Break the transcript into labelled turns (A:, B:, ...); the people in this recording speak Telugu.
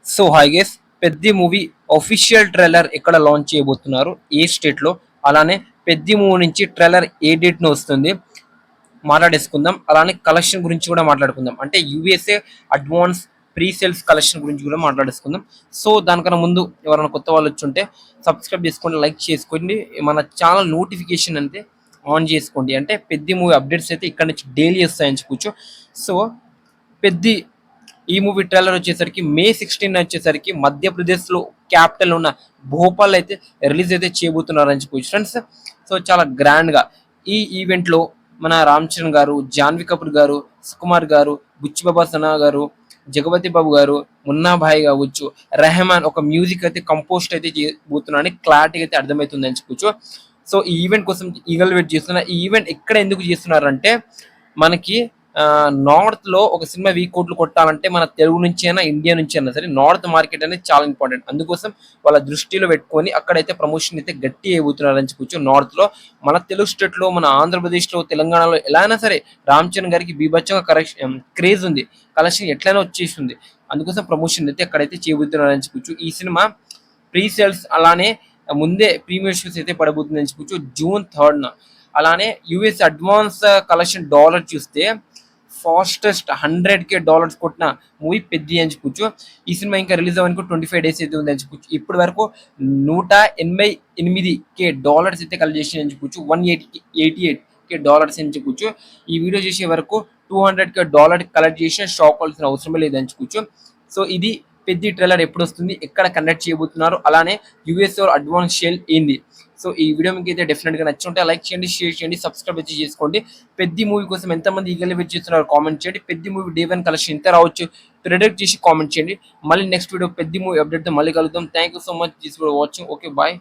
A: So hi guys, Peddi movie official trailer ఎక్కడ లాంచ్ చేయబోతున్నారు, ఏ స్టేట్ లో, అలానే పెద్ది మూవీ నుంచి ట్రైలర్ ఏ డేట్ ను వస్తుంది మాట్లాడేసుకుందాం. అలానే కలెక్షన్ గురించి కూడా మాట్లాడుకుందాం. అంటే USA advance pre sales collection గురించి కూడా మాట్లాడేసుకుందాం. సో దానికన్నా ముందు ఎవరైనా కొత్త వాళ్ళు వచ్చుంటే సబ్స్క్రైబ్ చేసుకోండి, లైక్ చేసుకోండి, మన ఛానల్ నోటిఫికేషన్ అంటే ఆన్ చేసుకోండి. అంటే పెద్ది మూవీ అప్డేట్స్ అయితే ఇక్కడ నుంచి డైలీ వస్తాయని చెప్పొచ్చు. సో పెద్ది ఈ మూవీ ట్రైలర్ వచ్చేసరికి మే 16 వచ్చేసరికి మధ్యప్రదేశ్లో క్యాపిటల్ ఉన్న భోపాల్ అయితే రిలీజ్ అయితే చేయబోతున్నారని చెప్పొచ్చు ఫ్రెండ్స్. సో చాలా గ్రాండ్గా ఈ ఈవెంట్లో మన రామ్ చరణ్ గారు, జాన్వీ కపూర్ గారు, సుకుమార్ గారు, బుచ్చిబాబా సనా గారు, జగపతి బాబు గారు, మున్నా భాయ్ కావచ్చు, రెహమాన్ ఒక మ్యూజిక్ అయితే కంపోస్ట్ అయితే చేయబోతున్నారని క్లారిటీ అయితే అర్థమవుతుంది అని చెప్పొచ్చు. సో ఈ ఈవెంట్ కోసం ఈగల్ వెయిట్ చేస్తున్నారు. ఈ ఈవెంట్ ఎక్కడ ఎందుకు చేస్తున్నారంటే మనకి నార్త్ లో ఒక సినిమా 1000 కోట్లు కొట్టాలంటే మన తెలుగు నుంచి అయినా ఇండియా నుంచి అయినా సరే నార్త్ మార్కెట్ అనేది చాలా ఇంపార్టెంట్. అందుకోసం వాళ్ళ దృష్టిలో పెట్టుకొని అక్కడైతే ప్రమోషన్ అయితే గట్టి అయిపోతున్నారని చెప్పొచ్చు. నార్త్ లో మన తెలుగు స్టేట్ లో, మన ఆంధ్రప్రదేశ్ లో, తెలంగాణలో ఎలా అయినా సరే రామ్ చరణ్ గారికి బీభత్సంగా క్రేజ్ ఉంది, కలెక్షన్ ఎట్లయినా వచ్చేస్తుంది. అందుకోసం ప్రమోషన్ అయితే అక్కడైతే చేయబోతున్నారని చెప్పొచ్చు. ఈ సినిమా ప్రీ సేల్స్ అలానే ముందే ప్రీమియర్ షోస్ అయితే పడబోతుందని చెప్పొచ్చు జూన్ 3న. అలానే యుఎస్ అడ్వాన్స్ కలెక్షన్ డాలర్ చూస్తే ఫాస్టెస్ట్ $100K కొట్టిన మూవీ పెద్ది అని చెప్పొచ్చు. ఈ సినిమా ఇంకా రిలీజ్ అవ్వడానికి 25 డేస్ అయితే ఉంది అని చెప్పొచ్చు. ఇప్పటి వరకు $188K అయితే కలెక్ట్ చేసి అని చెప్పొచ్చు. $188K అని చెప్పొచ్చు. ఈ వీడియో చేసే వరకు $200K కలెక్ట్ చేసిన షాక్ అవ్వాల్సిన అవసరమే లేదని చెప్పొచ్చు. సో ఇది పెద్ది ట్రైలర్ ఎప్పుడు వస్తుంది, ఎక్కడ కండక్ట్ చేయబోతున్నారు, అలానే యూఎస్ అడ్వాన్స్ షేల్ ఏంది. సో ఈ వీడియో మీకు అయితే డెఫినెట్ గా నచ్చుంటే లైక్ చేయండి, షేర్ చేయండి, సబ్స్క్రైబ్ అయితే చేసుకోండి. పెద్ది మూవీ కోసం ఎంతమంది ఈగల్ వెయిట్ చేస్తున్నారు కామెంట్ చేయండి. పెద్ది మూవీ డే 1 కలెక్షన్ ఎంత రావచ్చు ప్రిడిక్ట్ చేసి కామెంట్ చేయండి. మళ్ళీ next video Peddi movie update తో మళ్ళీ కలుద్దాం. Thank you so much this for watching. Okay, bye.